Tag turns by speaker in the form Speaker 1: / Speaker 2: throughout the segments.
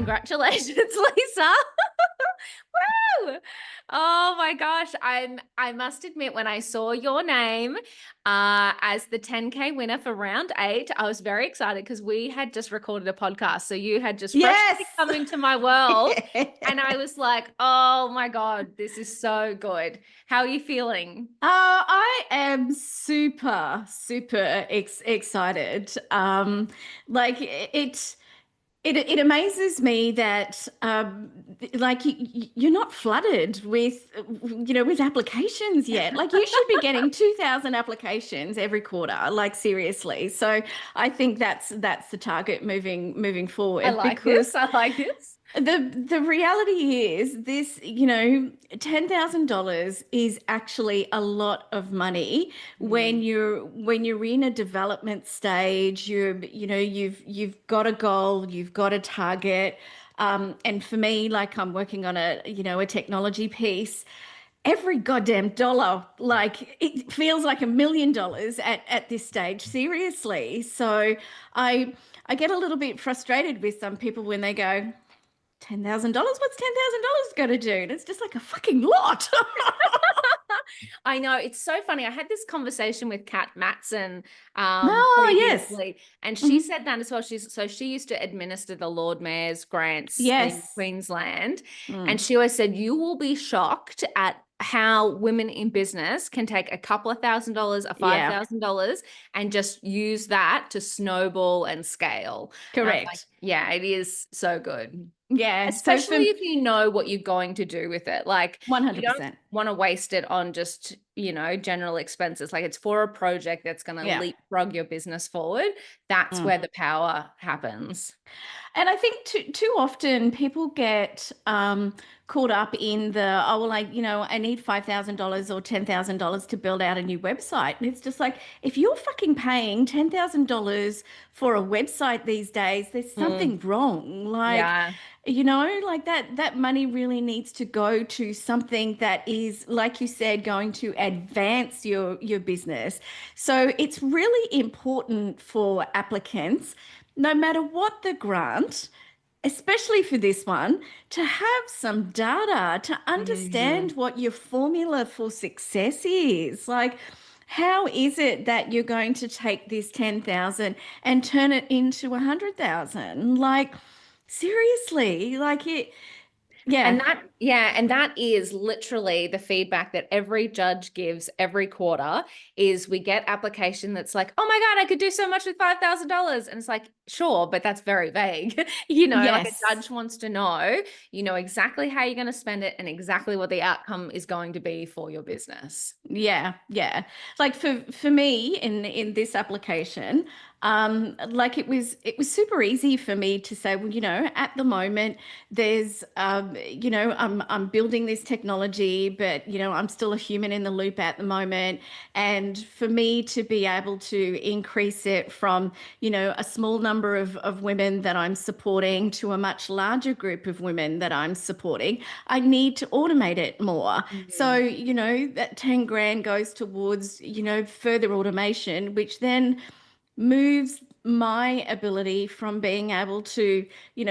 Speaker 1: congratulations, Lisa. Woo! Oh my gosh. I must admit, when I saw your name as the 10K winner for round 8, I was very excited because we had just recorded a podcast. So you had just freshly
Speaker 2: Yes.
Speaker 1: come into my world. And I was like, oh my God, this is so good. How are you feeling?
Speaker 2: I am super, super excited. Like it amazes me that like you're not flooded with with applications yet. Like you should be getting 2,000 applications every quarter. Like seriously. So I think that's the target moving
Speaker 1: I
Speaker 2: forward
Speaker 1: like this.
Speaker 2: because
Speaker 1: I like this.
Speaker 2: the reality is this, $10,000 is actually a lot of money
Speaker 1: Mm,
Speaker 2: when you're in a development stage. You've got a goal, you've got a target. And for me, like I'm working on a technology piece. Every goddamn dollar, like it feels like $1 million at this stage, seriously. So I get a little bit frustrated with some people when they go, $10,000? What's $10,000 going to do? And it's just like a fucking lot.
Speaker 1: I know, it's so funny. I had this conversation with Kat Matson
Speaker 2: Oh, yes.
Speaker 1: previously, and she
Speaker 2: Mhm.
Speaker 1: said that as well. She used to administer the Lord Mayor's grants in
Speaker 2: Yes.
Speaker 1: Queensland, and
Speaker 2: Mm.
Speaker 1: she always said you will be shocked at how women in business can take a couple of $1,000s or
Speaker 2: Yeah,
Speaker 1: $5,000 and just use that to snowball and scale. And I was like,
Speaker 2: correct.
Speaker 1: yeah, it is so good.
Speaker 2: Yeah. So
Speaker 1: Especially
Speaker 2: for
Speaker 1: if you know what you're going to do with it. Like, you don't
Speaker 2: 100%.
Speaker 1: want to waste it on just, general expenses. Like, it's for a project that's going to
Speaker 2: Yeah.
Speaker 1: leapfrog your business forward. That's
Speaker 2: Mm.
Speaker 1: where the power happens.
Speaker 2: And I think too often people get caught up in the, oh, well, I need $5,000 or $10,000 to build out a new website. And it's just like, if you're fucking paying $10,000 for a website these days, there's
Speaker 1: Mm,
Speaker 2: something wrong. Like,
Speaker 1: yeah.
Speaker 2: like that money really needs to go to something that is, like you said, going to advance your business. So it's really important for applicants, no matter what the grant, especially for this one, to have some data to understand
Speaker 1: Mhm.
Speaker 2: what your formula for success is. Like, how is it that you're going to take this 10,000 and turn it into 100,000? Like, seriously, like it, yeah.
Speaker 1: And that is literally the feedback that every judge gives every quarter is we get application that's like, oh my God, I could do so much with $5,000. And it's like, sure, but that's very vague. Like a
Speaker 2: Yes.
Speaker 1: judge wants to know, exactly how you're going to spend it and exactly what the outcome is going to be for your business.
Speaker 2: Yeah, yeah. Like for me in this application, like it was super easy for me to say, well, at the moment there's I'm building this technology, but I'm still a human in the loop at the moment. And for me to be able to increase it from, a small number of women that I'm supporting to a much larger group of women that I'm supporting, I need to automate it more. So,
Speaker 1: Mhm.
Speaker 2: that 10 grand goes towards, further automation, which then moves my ability from being able to,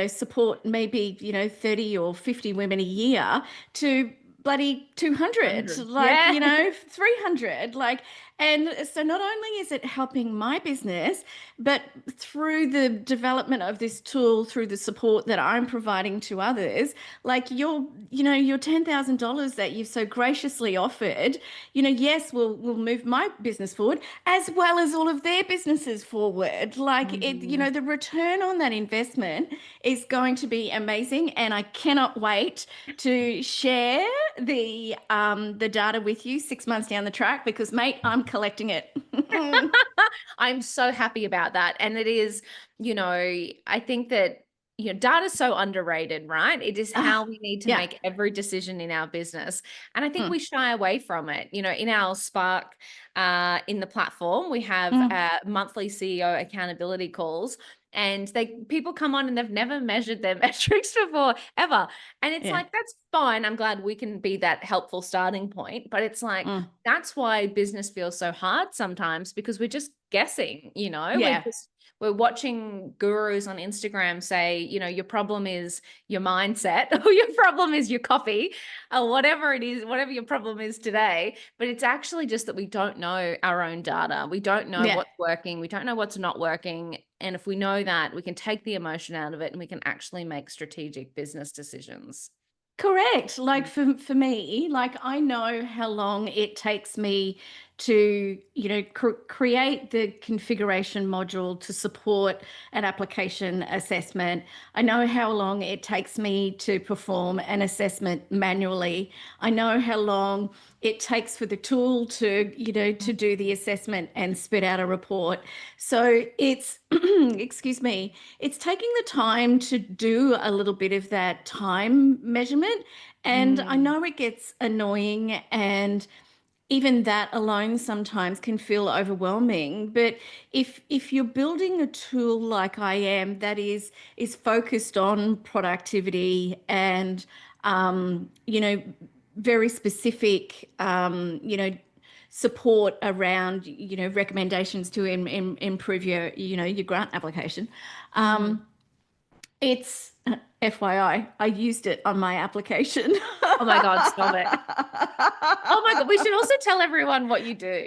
Speaker 2: support maybe, 30 or 50 women a year to bloody 200,
Speaker 1: 100.
Speaker 2: like,
Speaker 1: Yeah.
Speaker 2: 300, like. And so not only is it helping my business, but through the development of this tool, through the support that I'm providing to others, like your $10,000 that you've so graciously offered, yes, we'll move my business forward as well as all of their businesses forward. Like it,
Speaker 1: Mhm.
Speaker 2: the return on that investment is going to be amazing, and I cannot wait to share the data with you 6 months down the track because, mate, I'm collecting it.
Speaker 1: I'm so happy about that. And it is, I think that, data is so underrated, right? It is how
Speaker 2: Ah,
Speaker 1: we need to
Speaker 2: yeah.
Speaker 1: make every decision in our business. And I think
Speaker 2: Mm,
Speaker 1: we shy away from it. In our Spark, in the platform, we have
Speaker 2: mm,
Speaker 1: monthly CEO accountability calls. And people come on and they've never measured their metrics before, ever. And it's
Speaker 2: yeah.
Speaker 1: like, that's fine. I'm glad we can be that helpful starting point. But it's like,
Speaker 2: Mm,
Speaker 1: that's why business feels so hard sometimes because we're just guessing,
Speaker 2: Yeah.
Speaker 1: we're watching gurus on Instagram say, your problem is your mindset or your problem is your coffee or whatever it is, whatever your problem is today. But it's actually just that we don't know our own data. We don't know
Speaker 2: Yeah.
Speaker 1: what's working. We don't know what's not working. And if we know that, we can take the emotion out of it and we can actually make strategic business decisions.
Speaker 2: Correct. Like for me, like I know how long it takes me to, create the configuration module to support an application assessment. I know how long it takes me to perform an assessment manually. I know how long it takes for the tool to, to do the assessment and spit out a report. So it's, excuse me, it's taking the time to do a little bit of that time measurement. And I
Speaker 1: Mm.
Speaker 2: know it gets annoying, and even that alone sometimes can feel overwhelming. But if you're building a tool like I am that is focused on productivity and very specific support around recommendations to improve your grant application.
Speaker 1: Mm.
Speaker 2: It's FYI, I used it on my application.
Speaker 1: Oh my God, stop it. Oh my God, we should also tell everyone what you do.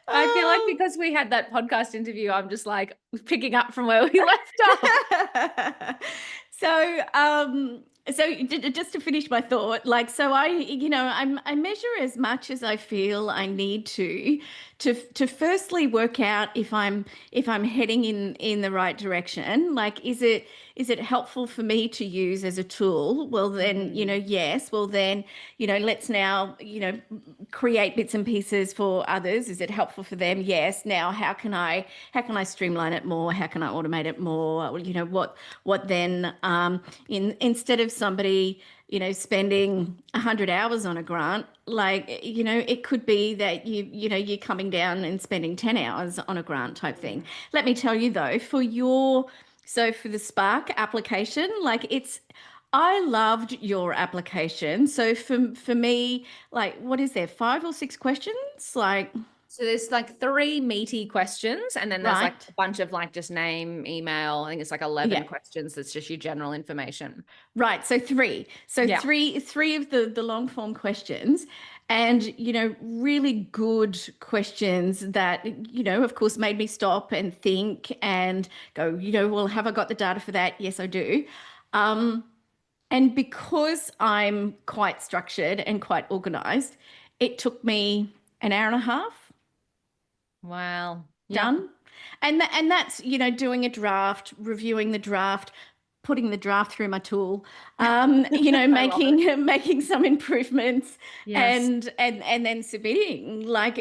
Speaker 1: I feel like
Speaker 2: Um,
Speaker 1: because we had that podcast interview, I'm just like picking up from where we left off.
Speaker 2: so just to finish my thought, like, so I measure as much as I feel I need to firstly work out if I'm heading in the right direction. Like, is it helpful for me to use as a tool? Well, then,
Speaker 1: Mm.
Speaker 2: yes. Well, then, let's now, create bits and pieces for others. Is it helpful for them? Yes. Now, how can I streamline it more? How can I automate it more? What then, instead of somebody, spending 100 hours on a grant, like, it could be that you're coming down and spending 10 hours on a grant type thing. Let me tell you though, for the Spark application, like, I loved your application. So for me, like, what is there, 5 or 6 questions? Like,
Speaker 1: So there's like three meaty questions, and then there's like
Speaker 2: right?
Speaker 1: a bunch of like just name, email. I think it's like
Speaker 2: Yeah.
Speaker 1: 11 questions. That's just your general information.
Speaker 2: Right. So three. So
Speaker 1: Yeah.
Speaker 2: three of the long form questions, and really good questions that of course made me stop and think and go, well, have I got the data for that? Yes, I do. Um, and because I'm quite structured and quite organized, it took me an hour and a half
Speaker 1: Wow. Yep.
Speaker 2: done. And that's, doing a draft, reviewing the draft, putting the draft through my tool,
Speaker 1: I love it.
Speaker 2: making some improvements,
Speaker 1: Yes.
Speaker 2: and then submitting, like,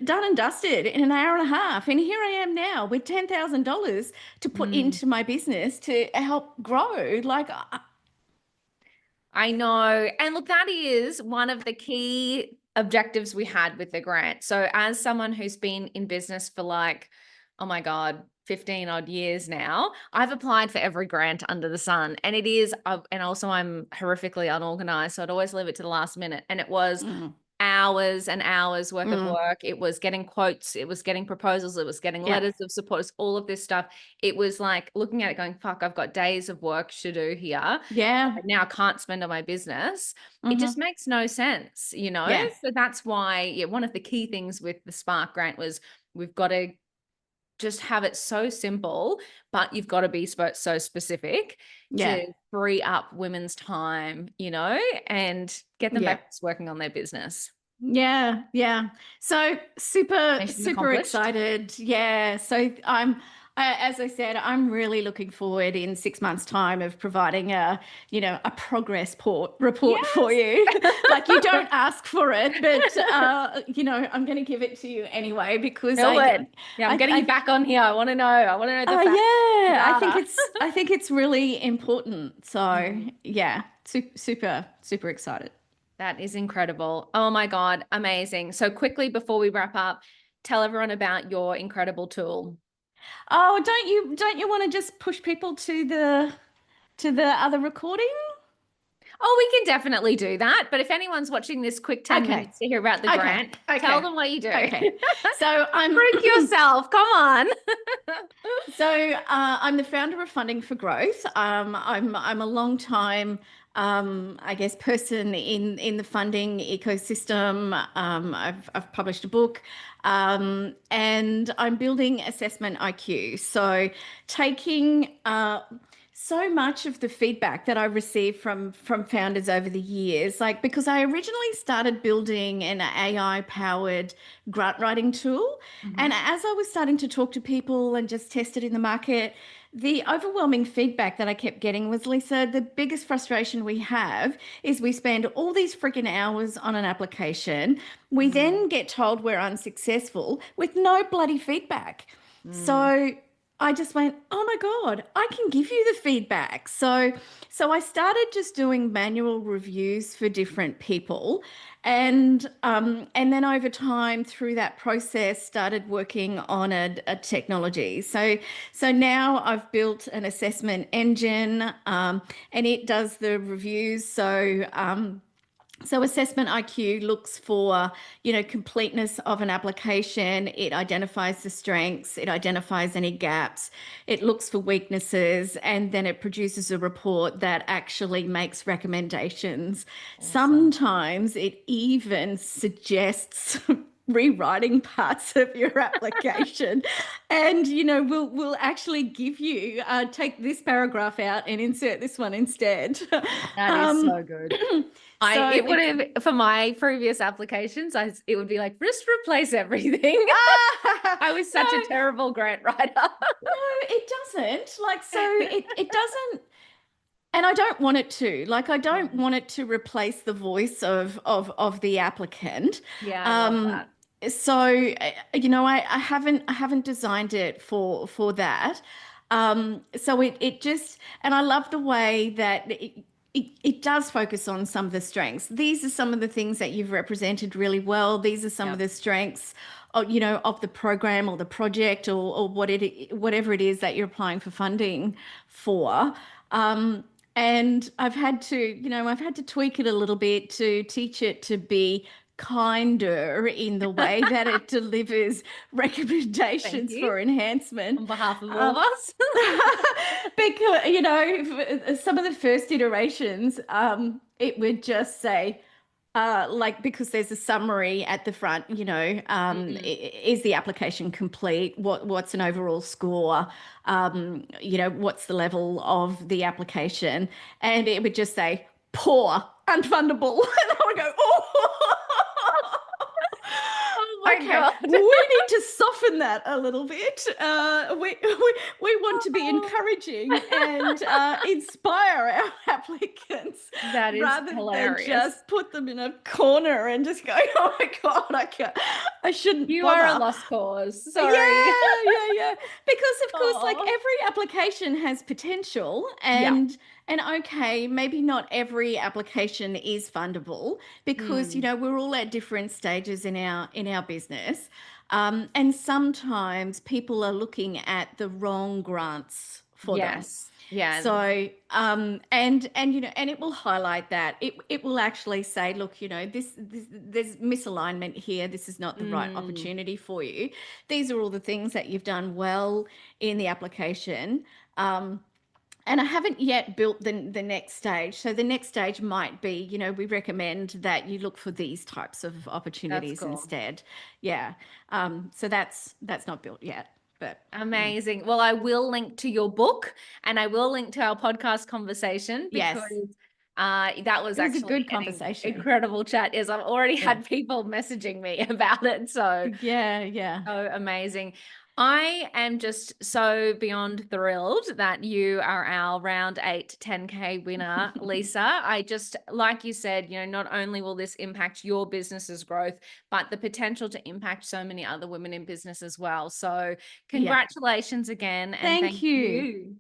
Speaker 2: done and dusted in an hour and a half. And here I am now with $10,000 to put
Speaker 1: Mm.
Speaker 2: into my business to help grow. Like,
Speaker 1: I know. And look, that is one of the key objectives we had with the grant. So, as someone who's been in business for like, oh my God, 15 odd years now, I've applied for every grant under the sun. And it is, and also I'm horrifically unorganized. So I'd always leave it to the last minute. And it was
Speaker 2: mm,
Speaker 1: hours and hours worth of
Speaker 2: mm,
Speaker 1: work. It was getting quotes, it was getting proposals, it was getting
Speaker 2: yeah,
Speaker 1: letters of support, it's all of this stuff. It was like looking at it going, fuck, I've got days of work to do here.
Speaker 2: yeah,
Speaker 1: Now I can't spend on my business. It just
Speaker 2: hmm,
Speaker 1: makes no sense,
Speaker 2: yeah,
Speaker 1: So that's why, yeah, one of the key things with the Spark grant was we've got to just have it so simple, but you've got to be so specific
Speaker 2: yeah,
Speaker 1: to free up women's time, and get them
Speaker 2: yeah.
Speaker 1: back to working on their business.
Speaker 2: Yeah, yeah. So super,
Speaker 1: Mission
Speaker 2: super
Speaker 1: accomplished.
Speaker 2: excited. Yeah. So as I said, I'm really looking forward in 6 months' time of providing a progress report for
Speaker 1: Yes.
Speaker 2: you. Like, you don't ask for it, but I'm going to give it to you anyway because
Speaker 1: Do it. Yeah, I'm getting you
Speaker 2: I,
Speaker 1: back on here. I want to know. I want to know the
Speaker 2: oh
Speaker 1: facts, the
Speaker 2: yeah,
Speaker 1: data.
Speaker 2: I think it's really important. So
Speaker 1: Mm.
Speaker 2: yeah, super, super excited.
Speaker 1: That is incredible. Oh my God, amazing. So quickly before we wrap up, tell everyone about your incredible tool.
Speaker 2: Oh, don't you want to just push people to the other recording?
Speaker 1: Oh, we can definitely do that. But if anyone's watching this quick 10
Speaker 2: Okay.
Speaker 1: minutes to hear about the
Speaker 2: Okay.
Speaker 1: grant, tell
Speaker 2: Okay.
Speaker 1: them what you do.
Speaker 2: Okay. So I'm
Speaker 1: Freak yourself. Come on.
Speaker 2: I'm the founder of Funding for Growth. I'm a long time I guess person in the funding ecosystem. I've published a book, and I'm building assessment IQ. So taking so much of the feedback that I received from founders over the years, like because I originally started building an AI powered grant writing tool, and
Speaker 1: Mhm.
Speaker 2: as I was starting to talk to people and just test it in the market, the overwhelming feedback that I kept getting was, Lisa, the biggest frustration we have is we spend all these freaking hours on an application. We
Speaker 1: Mm,
Speaker 2: then get told we're unsuccessful with no bloody feedback.
Speaker 1: mm.
Speaker 2: So I just went, oh my God, I can give you the feedback. So I started just doing manual reviews for different people. And then over time through that process started working on a technology. So now I've built an assessment engine, and it does the reviews. So assessment IQ looks for, completeness of an application. It identifies the strengths, it identifies any gaps, it looks for weaknesses, and then it produces a report that actually makes recommendations.
Speaker 1: Awesome.
Speaker 2: Sometimes it even suggests rewriting parts of your application, and we'll actually give you take this paragraph out and insert this one instead.
Speaker 1: That is
Speaker 2: um
Speaker 1: so good. I
Speaker 2: so
Speaker 1: it would
Speaker 2: it
Speaker 1: have for my previous applications, it would be like just replace everything.
Speaker 2: Ah,
Speaker 1: I was such a
Speaker 2: no,
Speaker 1: terrible grant writer.
Speaker 2: no, it doesn't. Like, so it doesn't, and I don't want it to. Like, I don't
Speaker 1: Mm.
Speaker 2: want it to replace the voice of the applicant.
Speaker 1: Yeah, I love
Speaker 2: Um,
Speaker 1: that.
Speaker 2: I haven't designed it for that. So it just, and I love the way that it does focus on some of the strengths. These are some of the things that you've represented really well. These are some of
Speaker 1: Yep.
Speaker 2: the strengths of the program or the project, or whatever it is that you're applying for funding for. Um, and I've had to tweak it a little bit to teach it to be kinder in the way that it delivers
Speaker 1: Thank
Speaker 2: recommendations
Speaker 1: you
Speaker 2: for enhancement.
Speaker 1: on behalf of all of
Speaker 2: Um,
Speaker 1: us.
Speaker 2: because some of the first iterations, it would just say, like, because there's a summary at the front,
Speaker 1: Mm,
Speaker 2: is the application complete? What's an overall score? What's the level of the application? And it would just say poor, unfundable, and I would go, oh.
Speaker 1: oh my
Speaker 2: Okay,
Speaker 1: God.
Speaker 2: we need to soften that a little bit. We want to be
Speaker 1: Oh,
Speaker 2: encouraging and inspire our applicants
Speaker 1: that is
Speaker 2: rather than
Speaker 1: hilarious.
Speaker 2: just put them in a corner and just go, oh my God, I shouldn't
Speaker 1: You are a
Speaker 2: bother.
Speaker 1: lost cause.
Speaker 2: Yeah,
Speaker 1: Sorry.
Speaker 2: yeah. Because of course, like
Speaker 1: Oh,
Speaker 2: every application has potential,
Speaker 1: yeah.
Speaker 2: and okay, maybe not every application is fundable because
Speaker 1: Mm,
Speaker 2: we're all at different stages in our business. And sometimes people are looking at the wrong grants for them.
Speaker 1: yes. Yeah.
Speaker 2: And it will highlight that. It will actually say, look, this there's misalignment here. This is not the right
Speaker 1: Mm,
Speaker 2: opportunity for you. These are all the things that you've done well in the application. And I haven't yet built the next stage. So the next stage might be, we recommend that you look for these types of
Speaker 1: that's
Speaker 2: opportunities
Speaker 1: cool.
Speaker 2: instead. Yeah. So that's not built yet, but
Speaker 1: Amazing. Well, I will link to your book and I will link to our podcast conversation because
Speaker 2: yes,
Speaker 1: that was
Speaker 2: it was a
Speaker 1: actually
Speaker 2: good
Speaker 1: an
Speaker 2: conversation.
Speaker 1: incredible chat. Is I've already
Speaker 2: Yeah.
Speaker 1: had people messaging me about it. So
Speaker 2: Yeah, yeah.
Speaker 1: so amazing. I am just so beyond thrilled that you are our round 8 10K winner, Lisa. I just, like you said, not only will this impact your business's growth, but the potential to impact so many other women in business as well. So,
Speaker 2: Yeah.
Speaker 1: congratulations again and
Speaker 2: Thank
Speaker 1: thank
Speaker 2: you.
Speaker 1: you.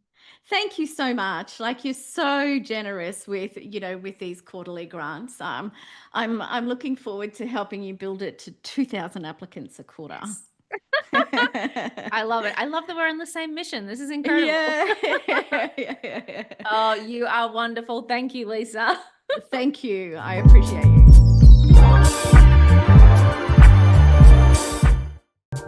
Speaker 2: Thank you so much. Like, you're so generous with these quarterly grants. I'm looking forward to helping you build it to 2,000 applicants a quarter.
Speaker 1: Yes. I love it. I love that we're on the same mission. This is incredible.
Speaker 2: Yeah. Yeah.
Speaker 1: Oh, you are wonderful. Thank you, Lisa.
Speaker 2: Thank you. I appreciate you.